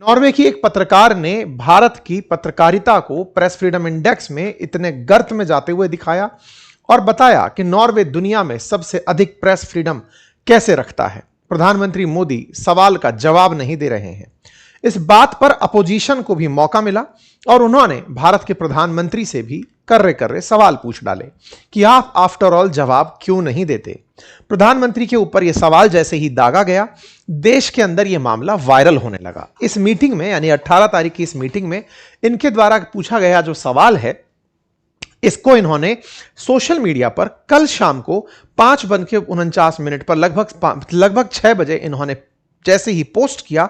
Norway की एक पत्रकार ने भारत की पत्रकारिता को प्रेस फ्रीडम इंडेक्स में इतने गर्त में जाते हुए दिखाया और बताया कि नॉर्वे दुनिया में सबसे अधिक प्रेस फ्रीडम कैसे रखता है। प्रधानमंत्री मोदी सवाल का जवाब नहीं दे रहे हैं। इस बात पर अपोजिशन को भी मौका मिला और उन्होंने भारत के प्रधानमंत्री से भी कर्रे कर्रे सवाल पूछ डाले कि आप आफ्टर ऑल जवाब क्यों नहीं देते। प्रधानमंत्री के ऊपर यह सवाल जैसे ही दागा गया, देश के अंदर यह मामला वायरल होने लगा। इस मीटिंग में यानी 18 तारीख की इस मीटिंग में इनके द्वारा पूछा गया जो सवाल है, इसको इन्होंने सोशल मीडिया पर कल शाम को 5:49 पर लगभग 6 बजे इन्होंने जैसे ही पोस्ट किया,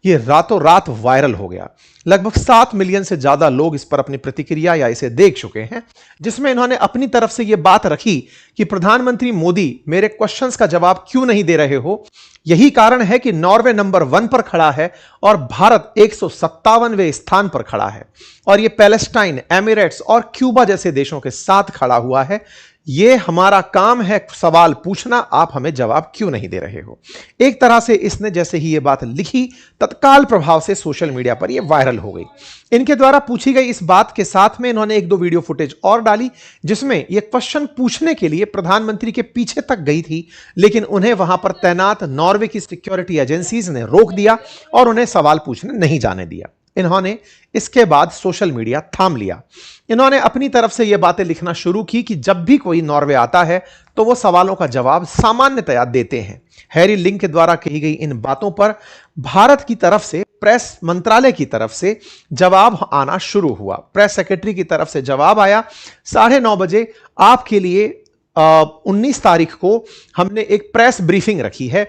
यह रातों रात वायरल हो गया। लगभग 7 मिलियन से ज्यादा लोग इस पर अपनी प्रतिक्रिया या इसे देख चुके हैं, जिसमें इन्होंने अपनी तरफ से यह बात रखी कि प्रधानमंत्री मोदी मेरे क्वेश्चंस का जवाब क्यों नहीं दे रहे हो। यही कारण है कि नॉर्वे नंबर 1 पर खड़ा है और भारत 157वें स्थान पर खड़ा है और यह पैलेस्टाइन, एमिरेट्स और क्यूबा जैसे देशों के साथ खड़ा हुआ है। यह हमारा काम है सवाल पूछना, आप हमें जवाब क्यों नहीं दे रहे हो। एक तरह से इसने जैसे ही यह बात लिखी, तत्काल प्रभाव से सोशल मीडिया पर यह वायरल हो गई। इनके द्वारा पूछी गई इस बात के साथ में इन्होंने 1-2 वीडियो फुटेज और डाली, जिसमें यह क्वेश्चन पूछने के लिए प्रधानमंत्री के पीछे तक गई थी, लेकिन उन्हें वहां पर तैनात नॉर्वे की सिक्योरिटी एजेंसीज ने रोक दिया और उन्हें सवाल पूछने नहीं जाने दिया। इन्होंने इसके बाद सोशल मीडिया थाम लिया। इन्होंने अपनी तरफ से यह बातें लिखना शुरू की कि जब भी कोई नॉर्वे आता है तो वो सवालों का जवाब सामान्यतया देते हैं। हैरी लिंग के द्वारा कही गई इन बातों पर भारत की तरफ से, प्रेस मंत्रालय की तरफ से जवाब आना शुरू हुआ। प्रेस सेक्रेटरी की तरफ से जवाब आया 9:30 बजे। आपके लिए 19 तारीख को हमने एक प्रेस ब्रीफिंग रखी है।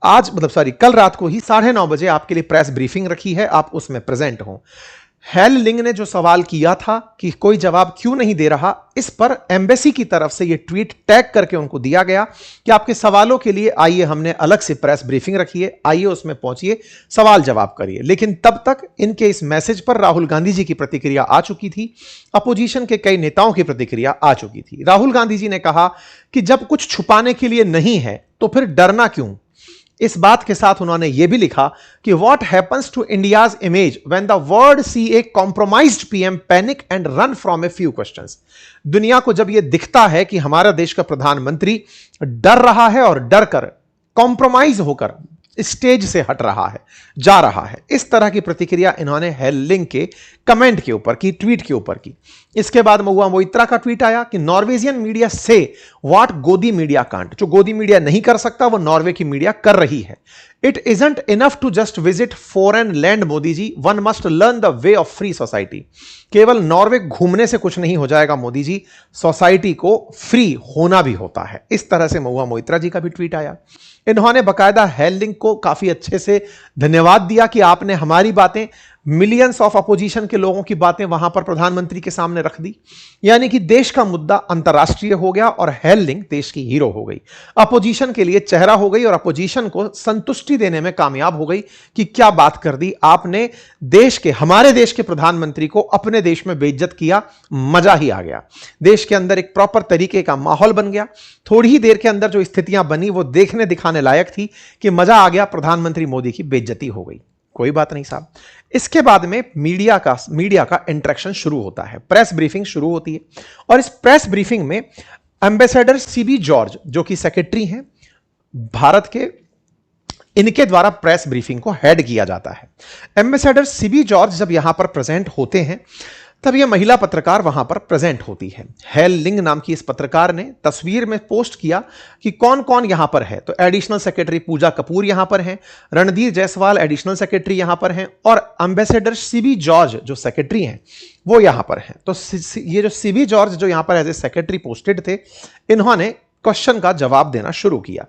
कल रात को ही 9:30 बजे आपके लिए प्रेस ब्रीफिंग रखी है, आप उसमें प्रेजेंट हो। हैल लिंग ने जो सवाल किया था कि कोई जवाब क्यों नहीं दे रहा, इस पर एम्बेसी की तरफ से यह ट्वीट टैग करके उनको दिया गया कि आपके सवालों के लिए आइए, हमने अलग से प्रेस ब्रीफिंग रखी है, आइए उसमें पहुंचिए, सवाल जवाब करिए। लेकिन तब तक इनके इस मैसेज पर राहुल गांधी जी की प्रतिक्रिया आ चुकी थी, अपोजिशन के कई नेताओं की प्रतिक्रिया आ चुकी थी। राहुल गांधी जी ने कहा कि जब कुछ छुपाने के लिए नहीं है तो फिर डरना क्यों। इस बात के साथ उन्होंने यह भी लिखा कि what happens to India's image when the world see a compromised PM panic and run from a few questions. दुनिया को जब यह दिखता है कि हमारा देश का प्रधानमंत्री डर रहा है और डरकर, कॉम्प्रोमाइज होकर स्टेज से हट रहा है, जा रहा है, इस तरह की प्रतिक्रिया इन्होंने हैल लिंग के कमेंट के ऊपर की, ट्वीट के ऊपर की। इसके बाद महुआ मोइत्रा का ट्वीट आया कि नॉर्वेजियन मीडिया से व्हाट गोदी मीडिया कांट, जो गोदी मीडिया नहीं कर सकता वो नॉर्वे की मीडिया कर रही है। It isn't enough to just visit foreign land Modi ji, one must learn the way of free society. केवल नॉर्वे घूमने से कुछ नहीं हो जाएगा मोदी जी, सोसाइटी को फ्री होना भी होता है। इस तरह से महुआ मोइत्रा जी का भी ट्वीट आया। इन्होंने बकायदा हैल लिंग को काफी अच्छे से धन्यवाद दिया कि आपने हमारी बातें, मिलियंस ऑफ अपोजिशन के लोगों की बातें वहां पर प्रधानमंत्री के सामने रख दी, यानी कि देश का मुद्दा अंतर्राष्ट्रीय हो गया और हैल लिंग देश की हीरो हो गई, अपोजिशन के लिए चेहरा हो गई और अपोजिशन को संतुष्टि देने में कामयाब हो गई कि क्या बात कर दी आपने, देश के, हमारे देश के प्रधानमंत्री को अपने देश में बेइज्जत किया, मजा ही आ गया। देश के अंदर एक प्रॉपर तरीके का माहौल बन गया। थोड़ी ही देर के अंदर जो स्थितियां बनी वो देखने दिखाने लायक थी कि मजा आ गया, प्रधानमंत्री मोदी की बेइज्जती हो गई। कोई बात नहीं साहब। इसके बाद में मीडिया का इंटरेक्शन शुरू होता है, प्रेस ब्रीफिंग शुरू होती है और इस प्रेस ब्रीफिंग में एम्बेसडर सीबी जॉर्ज, जो कि सेक्रेटरी हैं भारत के, इनके द्वारा प्रेस ब्रीफिंग को हेड किया जाता है। एम्बेसडर सीबी जॉर्ज जब यहां पर प्रेजेंट होते हैं तब यह महिला पत्रकार वहां पर प्रेजेंट होती है। हैल लिंग नाम की इस पत्रकार ने तस्वीर में पोस्ट किया कि कौन कौन यहां पर है। तो एडिशनल सेक्रेटरी पूजा कपूर यहां पर हैं, रणधीर जायसवाल एडिशनल सेक्रेटरी यहां पर हैं और एम्बेसडर सीबी जॉर्ज जो सेक्रेटरी हैं वो यहां पर हैं। तो ये जो सीबी जॉर्ज जो यहां पर एज ए सेक्रेटरी पोस्टेड थे, इन्होंने क्वेश्चन का जवाब देना शुरू किया।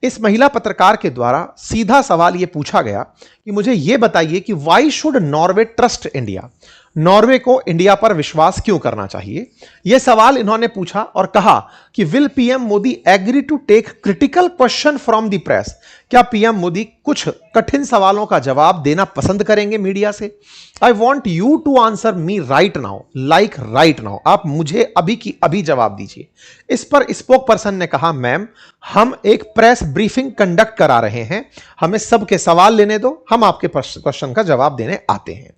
इस महिला पत्रकार के द्वारा सीधा सवाल यह पूछा गया कि मुझे यह बताइए कि why should Norway trust India. Norway को इंडिया पर विश्वास क्यों करना चाहिए? यह सवाल इन्होंने पूछा और कहा कि will PM Modi agree to take critical question from the press? क्या पीएम मोदी कुछ कठिन सवालों का जवाब देना पसंद करेंगे मीडिया से? I want you to answer me right now, like right now. आप मुझे अभी की अभी जवाब दीजिए। इस पर स्पोक पर्सन ने कहा, मैम हम एक प्रेस ब्रीफिंग कंडक्ट करा रहे हैं, हमें सबके सवाल लेने दो, हम आपके क्वेश्चन का जवाब देने आते हैं।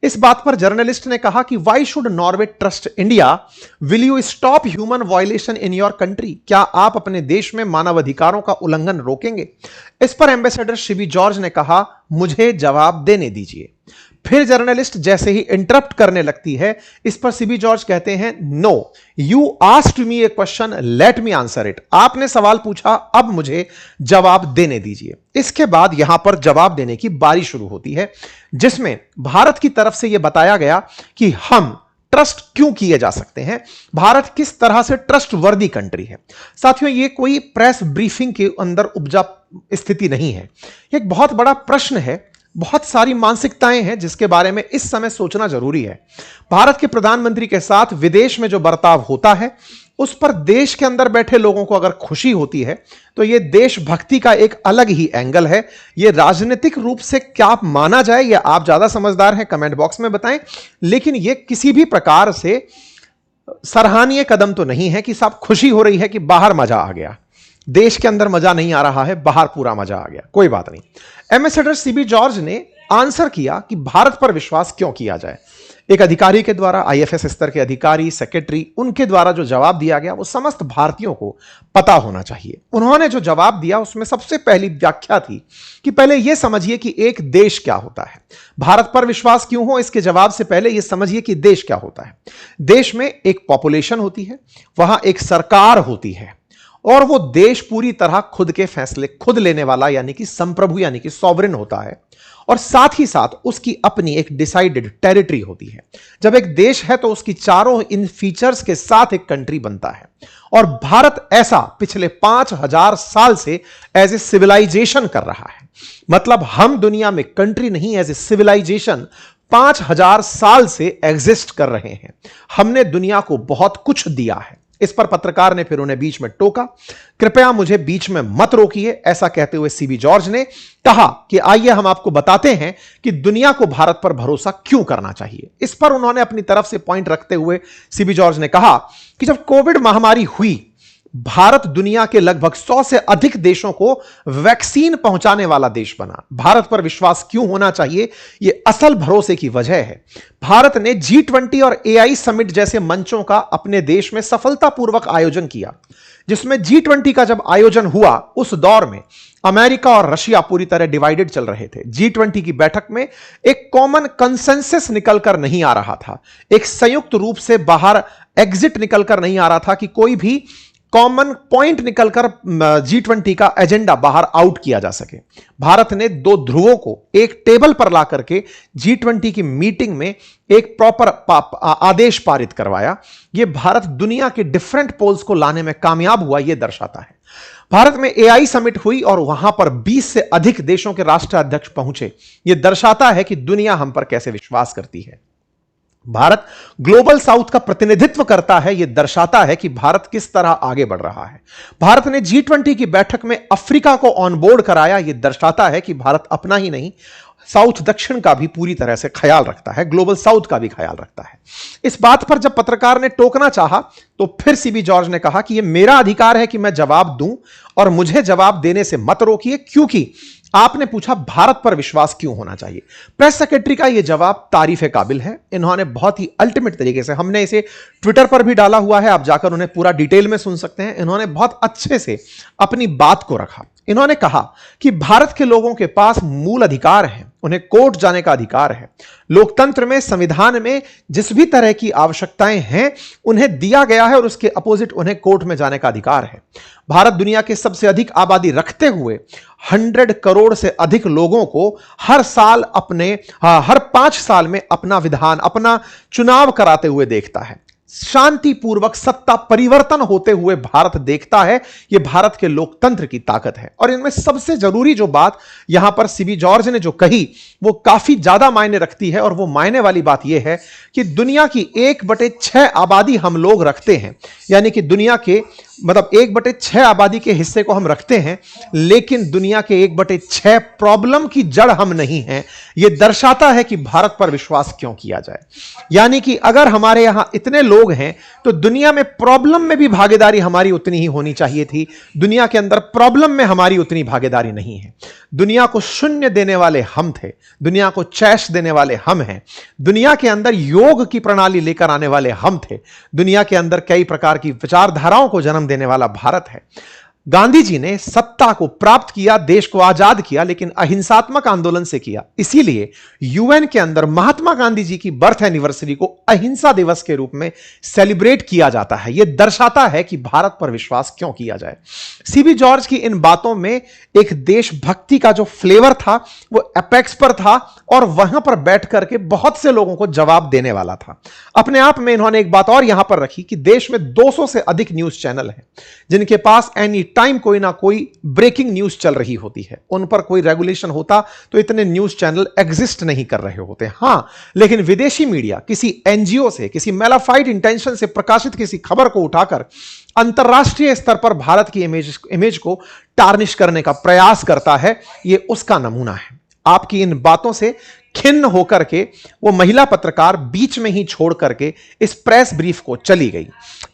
इस बात पर जर्नलिस्ट ने कहा कि why should Norway trust India? Will you stop human violation in your country? क्या आप अपने देश में मानवाधिकारों का उल्लंघन रोकेंगे? इस पर एम्बेसडर शिबी जॉर्ज ने कहा, मुझे जवाब देने दीजिए। फिर जर्नलिस्ट जैसे ही इंटरप्ट करने लगती है, इस पर शिबी जॉर्ज कहते हैं, no, you asked me a question, let me answer it. आपने सवाल पूछा, अब मुझे जवाब देने दीजिए। इसके बाद यहां पर जवाब देने की बारी शुरू होती है, जिसमें भारत की तरफ से यह बताया गया कि हम ट्रस्ट क्यों किए जा सकते हैं, भारत किस तरह से ट्रस्ट वर्दी कंट्री है। साथियों, यह कोई प्रेस ब्रीफिंग के अंदर उपजा स्थिति नहीं है, यह एक बहुत बड़ा प्रश्न है, बहुत सारी मानसिकताएं हैं जिसके बारे में इस समय सोचना जरूरी है। भारत के प्रधानमंत्री के साथ विदेश में जो बर्ताव होता है, उस पर देश के अंदर बैठे लोगों को अगर खुशी होती है तो यह देशभक्ति का एक अलग ही एंगल है। यह राजनीतिक रूप से क्या माना जाए, यह आप ज्यादा समझदार हैं, कमेंट बॉक्स में बताएं। लेकिन यह किसी भी प्रकार से सराहनीय कदम तो नहीं है कि साहब खुशी हो रही है कि बाहर मजा आ गया। देश के अंदर मजा नहीं आ रहा है, बाहर पूरा मजा आ गया, कोई बात नहीं। एम्बेसडर शिबी जॉर्ज ने आंसर किया कि भारत पर विश्वास क्यों किया जाए। एक अधिकारी के द्वारा, आईएफएस स्तर के अधिकारी, सेक्रेटरी, उनके द्वारा जो जवाब दिया गया वो समस्त भारतीयों को पता होना चाहिए। उन्होंने जो जवाब दिया उसमें सबसे पहली व्याख्या थी कि पहले यह समझिए कि एक देश क्या होता है। भारत पर विश्वास क्यों हो, इसके जवाब से पहले यह समझिए कि देश क्या होता है। देश में एक पॉपुलेशन होती है, वहां एक सरकार होती है, और वो देश पूरी तरह खुद के फैसले खुद लेने वाला यानी कि संप्रभु यानी कि सॉवरेन होता है, और साथ ही साथ उसकी अपनी एक डिसाइडेड टेरिटरी होती है। जब एक देश है तो उसकी चारों इन फीचर्स के साथ एक कंट्री बनता है, और भारत ऐसा पिछले 5000 साल से एज ए सिविलाइजेशन कर रहा है। मतलब हम दुनिया में कंट्री नहीं, एज ए सिविलाइजेशन 5000 साल से एग्जिस्ट कर रहे हैं। हमने दुनिया को बहुत कुछ दिया है। इस पर पत्रकार ने फिर उन्हें बीच में टोका, कृपया मुझे बीच में मत रोकिए। ऐसा कहते हुए शिबी जॉर्ज ने कहा कि आइए हम आपको बताते हैं कि दुनिया को भारत पर भरोसा क्यों करना चाहिए। इस पर उन्होंने अपनी तरफ से पॉइंट रखते हुए शिबी जॉर्ज ने कहा कि जब कोविड महामारी हुई, भारत दुनिया के लगभग 100 से अधिक देशों को वैक्सीन पहुंचाने वाला देश बना। भारत पर विश्वास क्यों होना चाहिए, यह असल भरोसे की वजह है। भारत ने G20 और AI समिट जैसे मंचों का अपने देश में सफलतापूर्वक आयोजन किया, जिसमें G20 का जब आयोजन हुआ उस दौर में अमेरिका और रशिया पूरी तरह डिवाइडेड चल रहे थे। G20 की बैठक में एक कॉमन कंसेंसस निकलकर नहीं आ रहा था, एक संयुक्त रूप से बाहर एग्जिट निकलकर नहीं आ रहा था कि कोई भी कॉमन पॉइंट निकलकर G20 का एजेंडा बाहर आउट किया जा सके। भारत ने दो ध्रुवों को एक टेबल पर ला करके G20 की मीटिंग में एक प्रॉपर आदेश पारित करवाया। यह भारत दुनिया के डिफरेंट पोल्स को लाने में कामयाब हुआ, यह दर्शाता है। भारत में AI समिट हुई और वहां पर 20 से अधिक देशों के राष्ट्राध्यक्ष पहुंचे। यह दर्शाता है कि दुनिया हम पर कैसे विश्वास करती है। भारत ग्लोबल साउथ का प्रतिनिधित्व करता है, यह दर्शाता है कि भारत किस तरह आगे बढ़ रहा है। भारत ने G20 की बैठक में अफ्रीका को ऑन बोर्ड कराया, यह दर्शाता है कि भारत अपना ही नहीं, साउथ दक्षिण का भी पूरी तरह से ख्याल रखता है, ग्लोबल साउथ का भी ख्याल रखता है। इस बात पर जब पत्रकार ने टोकना चाहा तो फिर शिबी जॉर्ज ने कहा कि यह मेरा अधिकार है कि मैं जवाब दूं, और मुझे जवाब देने से मत रोकिए, क्योंकि आपने पूछा भारत पर विश्वास क्यों होना चाहिए। प्रेस सेक्रेटरी का यह जवाब तारीफ काबिल है। इन्होंने बहुत ही अल्टीमेट तरीके से, हमने इसे ट्विटर पर भी डाला हुआ है, आप जाकर उन्हें पूरा डिटेल में सुन सकते हैं। इन्होंने बहुत अच्छे से अपनी बात को रखा। इन्होंने कहा कि भारत के लोगों के पास मूल अधिकार है, उन्हें कोर्ट जाने का अधिकार है। लोकतंत्र में, संविधान में जिस भी तरह की आवश्यकताएं हैं उन्हें दिया गया है, और उसके अपोजिट उन्हें कोर्ट में जाने का अधिकार है। भारत दुनिया के सबसे अधिक आबादी रखते हुए 100 करोड़ से अधिक लोगों को हर 5 साल में अपना विधान, अपना चुनाव कराते हुए देखता है। शांतिपूर्वक सत्ता परिवर्तन होते हुए भारत देखता है। यह भारत के लोकतंत्र की ताकत है। और इनमें सबसे जरूरी जो बात यहां पर सीबी जॉर्ज ने जो कही वो काफी ज्यादा मायने रखती है, और वो मायने वाली बात यह है कि दुनिया की 1/6 आबादी हम लोग रखते हैं, यानी कि दुनिया के 1/6 आबादी के हिस्से को हम रखते हैं, लेकिन दुनिया के 1/6 प्रॉब्लम की जड़ हम नहीं हैं। यह दर्शाता है कि भारत पर विश्वास क्यों किया जाए। यानी कि अगर हमारे यहां इतने लोग हैं तो दुनिया में प्रॉब्लम में भी भागीदारी हमारी उतनी ही होनी चाहिए थी। दुनिया के अंदर प्रॉब्लम में हमारी उतनी भागीदारी नहीं है। दुनिया को शून्य देने वाले हम थे, दुनिया को चैश देने वाले हम हैं, दुनिया के अंदर योग की प्रणाली लेकर आने वाले हम थे, दुनिया के अंदर कई प्रकार की विचारधाराओं को जन्म देने वाला भारत है। गांधी जी ने सत्ता को प्राप्त किया, देश को आजाद किया, लेकिन अहिंसात्मक आंदोलन से किया। इसीलिए यूएन के अंदर महात्मा गांधी जी की बर्थ एनिवर्सरी को अहिंसा दिवस के रूप में सेलिब्रेट किया जाता है। यह दर्शाता है कि भारत पर विश्वास क्यों किया जाए। सीबी जॉर्ज की इन बातों में एक देशभक्ति का जो फ्लेवर था वो एपेक्स पर था, और वहां पर बैठ करके बहुत से लोगों को जवाब देने वाला था। अपने आप में इन्होंने एक बात और यहां पर रखी कि देश में 200 से अधिक न्यूज चैनल हैं जिनके पास एनी टाइम कोई ना कोई ब्रेकिंग न्यूज चल रही होती है। उन पर कोई रेगुलेशन होता तो इतने न्यूज चैनल एग्जिस्ट नहीं कर रहे होते। हां, लेकिन विदेशी मीडिया किसी एनजीओ से, किसी मेलाफाइड इंटेंशन से प्रकाशित किसी खबर को उठाकर अंतरराष्ट्रीय स्तर पर भारत की इमेज को टार्निश करने का प्रयास करता है, यह उसका नमूना है। आपकी इन बातों से खिन्न होकर के वो महिला पत्रकार बीच में ही छोड़ करके इस प्रेस ब्रीफ को चली गई।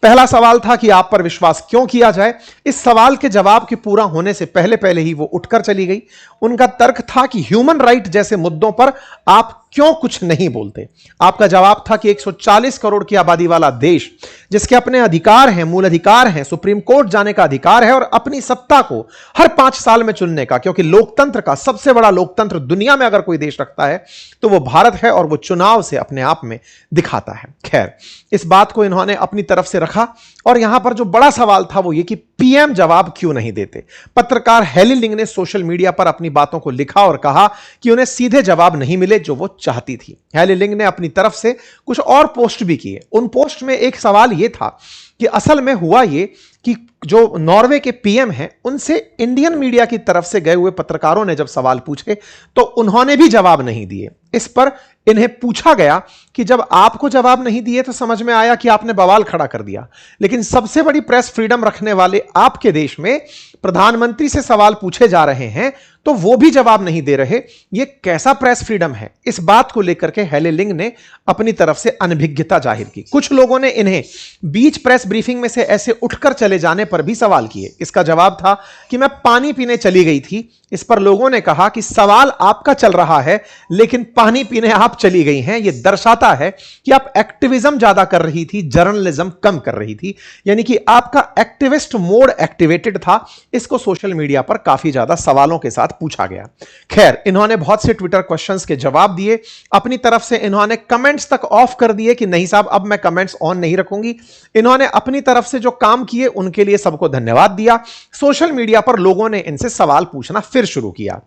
पहला सवाल था कि आप पर विश्वास क्यों किया जाए। इस सवाल के जवाब के पूरा होने से पहले ही वो उठकर चली गई। उनका तर्क था कि ह्यूमन राइट जैसे मुद्दों पर आप क्यों कुछ नहीं बोलते। आपका जवाब था कि 140 करोड़ की आबादी वाला देश, जिसके अपने अधिकार हैं, मूल अधिकार हैं, सुप्रीम कोर्ट जाने का अधिकार है और अपनी सत्ता को हर 5 साल में चुनने का, क्योंकि लोकतंत्र का सबसे बड़ा लोकतंत्र दुनिया में अगर कोई देश रखता है तो वो भारत है, और वो चुनाव से अपने आप में दिखाता है। खैर, इस बात को इन्होंने अपनी तरफ से रखा, और यहां पर जो बड़ा सवाल था वो ये कि पीएम जवाब क्यों नहीं देते। पत्रकार हेली लिंग ने सोशल मीडिया पर अपनी बातों को लिखा और कहा कि उन्हें सीधे जवाब नहीं मिले जो वो चाहती थी। हेली लिंग ने अपनी तरफ से कुछ और पोस्ट भी किए। उन पोस्ट में एक सवाल यह था कि असल में हुआ ये कि जो नॉर्वे के पीएम हैं उनसे इंडियन मीडिया की तरफ से गए हुए पत्रकारों ने जब सवाल पूछे तो उन्होंने भी जवाब नहीं दिए। इस पर इन्हें पूछा गया कि जब आपको जवाब नहीं दिए तो समझ में आया कि आपने बवाल खड़ा कर दिया, लेकिन सबसे बड़ी प्रेस फ्रीडम रखने वाले आपके देश में प्रधानमंत्री से सवाल पूछे जा रहे हैं तो वो भी जवाब नहीं दे रहे, ये कैसा प्रेस फ्रीडम है। इस बात को लेकर के हेली लिंग ने अपनी तरफ से अनभिज्ञता जाहिर की। कुछ लोगों ने इन्हें बीच प्रेस ब्रीफिंग में से ऐसे उठकर चले जाने पर भी सवाल किए। इसका जवाब था कि मैं पानी पीने चली गई थी। इस पर लोगों ने कहा कि सवाल आपका चल रहा है लेकिन पानी पीने आप चली गई हैं। यह दर्शाता है कि आप एक्टिविज्म ज्यादा कर रही थी, जर्नलिज्म कम कर रही थी, यानी कि आपका एक्टिविस्ट मोड एक्टिवेटेड था। इसको सोशल मीडिया पर काफी ज्यादा सवालों के साथ पूछा गया। खैर, इन्होंने बहुत से ट्विटर क्वेश्चंस के जवाब दिए। अपनी तरफ से इन्होंने कमेंट्स तक ऑफ कर दिए कि नहीं साहब अब मैं कमेंट्स ऑन नहीं रखूंगी। इन्होंने अपनी तरफ से जो काम किए उनके लिए सबको धन्यवाद दिया। सोशल मीडिया पर लोगों ने इनसे सवाल पूछना फिर शुरू किया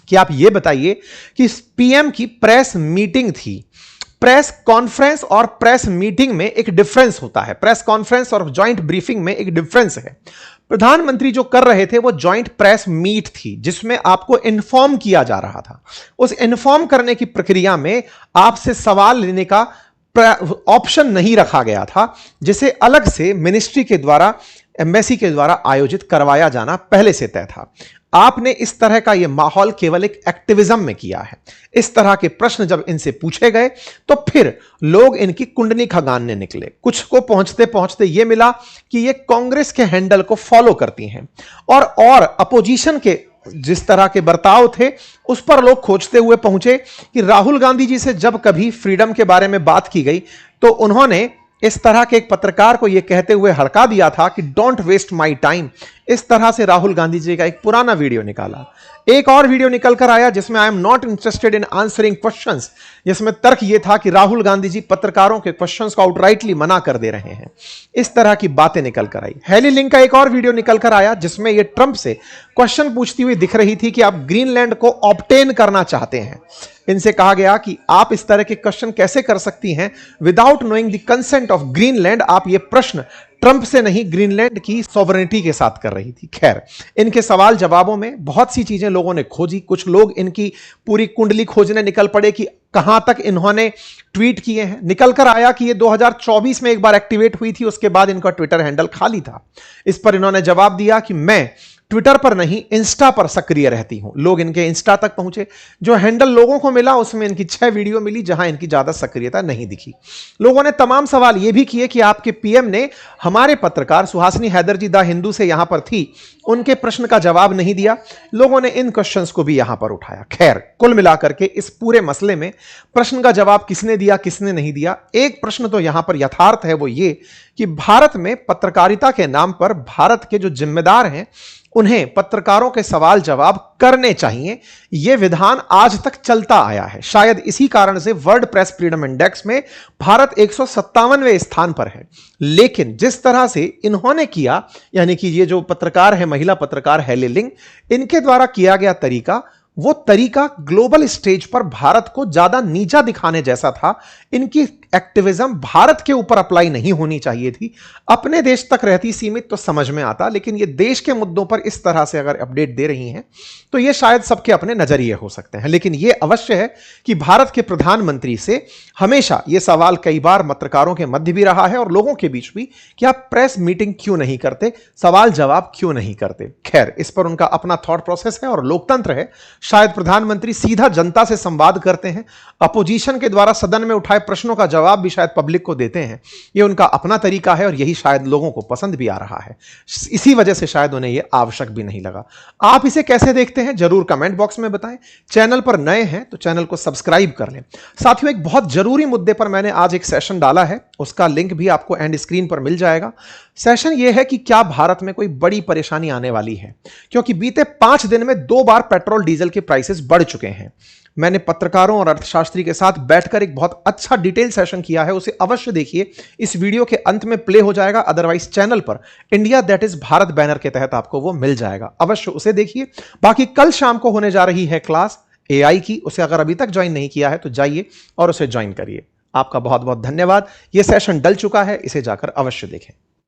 कि आप यह बताइए कि पीएम की प्रेस मीटिंग थी, प्रेस कॉन्फ्रेंस और प्रेस मीटिंग में एक डिफरेंस होता है। प्रेस कॉन्फ्रेंस और जॉइंट ब्रीफिंग में एक डिफरेंस है। प्रधानमंत्री जो कर रहे थे वो जॉइंट प्रेस मीट थी जिसमें आपको इन्फॉर्म किया जा रहा था। उस इन्फॉर्म करने की प्रक्रिया में आपसे सवाल लेने का ऑप्शन नहीं रखा गया था, जिसे अलग से मिनिस्ट्री के द्वारा, एम्बेसी के द्वारा आयोजित करवाया जाना पहले से तय था। आपने इस तरह का यह माहौल केवल एक एक्टिविज्म में किया है। इस तरह के प्रश्न जब इनसे पूछे गए तो फिर लोग इनकी कुंडली खंगालने निकले। कुछ को पहुंचते पहुंचते यह मिला कि ये कांग्रेस के हैंडल को फॉलो करती हैं और अपोजिशन के जिस तरह के बर्ताव थे उस पर लोग खोजते हुए पहुंचे कि राहुल गांधी जी से जब कभी फ्रीडम के बारे में बात की गई तो उन्होंने इस तरह के एक पत्रकार को यह कहते हुए हड़का दिया था कि डोंट वेस्ट माय टाइम। इस तरह से राहुल गांधी जी का एक पुराना वीडियो निकाला। एक और वीडियो निकल कर आया जिसमें I am not interested in answering questions, जिसमें तर्क यह था कि राहुल गांधी जी पत्रकारों के क्वेश्चंस को आउटराइटली मना कर दे रहे हैं। इस तरह की बातें निकल कर आई। हेली लिंग का एक और वीडियो निकल कर आया जिसमें यह ट्रंप से क्वेश्चन पूछती हुई दिख रही थी कि आप ग्रीनलैंड को ऑब्टेन करना चाहते हैं। इनसे कहा गया कि आप इस तरह के क्वेश्चन कैसे कर सकती हैं without knowing the consent of Greenland. आप ये प्रश्न ट्रंप से नहीं, ग्रीनलैंड की सॉवरेनिटी के साथ कर रही थी। खैर, इनके सवाल जवाबों में बहुत सी चीजें लोगों ने खोजी। कुछ लोग इनकी पूरी कुंडली खोजने निकल पड़े कि कहां तक इन्होंने ट्वीट किए हैं। निकल कर आया कि ये 2024 में एक बार एक्टिवेट हुई थी, उसके बाद इनका ट्विटर हैंडल खाली था। इस पर इन्होंने जवाब दिया कि मैं ट्विटर पर नहीं, इंस्टा पर सक्रिय रहती हूं। लोग इनके इंस्टा तक पहुंचे। जो हैंडल लोगों को मिला उसमें इनकी 6 वीडियो मिली जहां इनकी ज्यादा सक्रियता नहीं दिखी। लोगों ने तमाम सवाल यह भी किए कि आपके पीएम ने हमारे पत्रकार सुहासिनी हैदर जी द हिंदू से यहां पर थी, उनके प्रश्न का जवाब नहीं दिया। लोगों ने इन क्वेश्चंस को भी यहां पर उठाया। खैर, कुल मिलाकर के इस पूरे मसले में प्रश्न का जवाब किसने दिया, किसने नहीं दिया, एक प्रश्न तो यहां पर यथार्थ है, वो ये कि भारत में पत्रकारिता के नाम पर भारत के जो जिम्मेदार हैं उन्हें पत्रकारों के सवाल जवाब करने चाहिए। यह विधान आज तक चलता आया है। शायद इसी कारण से वर्ल्ड प्रेस फ्रीडम इंडेक्स में भारत 157वें स्थान पर है। लेकिन जिस तरह से इन्होंने किया, यानी कि ये जो पत्रकार है, महिला पत्रकार हेली लिंग, इनके द्वारा किया गया तरीका, वो तरीका ग्लोबल स्टेज पर भारत को ज्यादा नीचा दिखाने जैसा था। इनकी एक्टिविज्म भारत के ऊपर अप्लाई नहीं होनी चाहिए थी। अपने देश तक रहती सीमित तो समझ में आता, लेकिन ये देश के मुद्दों पर इस तरह से अगर अपडेट दे रही हैं तो ये शायद सबके अपने नजरिए हो सकते हैं। लेकिन ये अवश्य है कि भारत के प्रधानमंत्री से हमेशा यह सवाल कई बार पत्रकारों के मध्य भी रहा है और लोगों के बीच भी कि आप प्रेस मीटिंग क्यों नहीं करते, सवाल जवाब क्यों नहीं करते। खैर, इस पर उनका अपना थॉट प्रोसेस है और लोकतंत्र है। शायद प्रधानमंत्री सीधा जनता से संवाद करते हैं, अपोजिशन के द्वारा सदन में उठाए प्रश्नों का जवाब भी शायद पब्लिक को देते हैं। यह उनका अपना तरीका है और यही शायद लोगों को पसंद भी आ रहा है। इसी वजह से शायद उन्हें यह आवश्यक भी नहीं लगा। आप इसे कैसे देखते हैं जरूर कमेंट बॉक्स में बताएं। चैनल पर नए हैं तो चैनल को सब्सक्राइब कर लें। साथियों, एक बहुत जरूरी मुद्दे पर मैंने आज एक सेशन डाला है, उसका लिंक भी आपको एंड स्क्रीन पर मिल जाएगा। सेशन यह है कि क्या भारत में कोई बड़ी परेशानी आने वाली है, क्योंकि बीते 5 दिन में 2 बार पेट्रोल डीजल के प्राइसेस बढ़ चुके हैं। मैंने पत्रकारों और अर्थशास्त्री के साथ बैठकर एक बहुत अच्छा डिटेल सेशन किया है, उसे अवश्य देखिए। इस वीडियो के अंत में प्ले हो जाएगा, अदरवाइज चैनल पर India that is Bharat banner के तहत आपको वो मिल जाएगा। अवश्य उसे देखिए। बाकी कल शाम को होने जा रही है क्लास एआई की, उसे अगर अभी तक ज्वाइन नहीं किया है तो जाइए और उसे ज्वाइन करिए। आपका बहुत बहुत धन्यवाद। यह सेशन डल चुका है, इसे जाकर अवश्य देखें।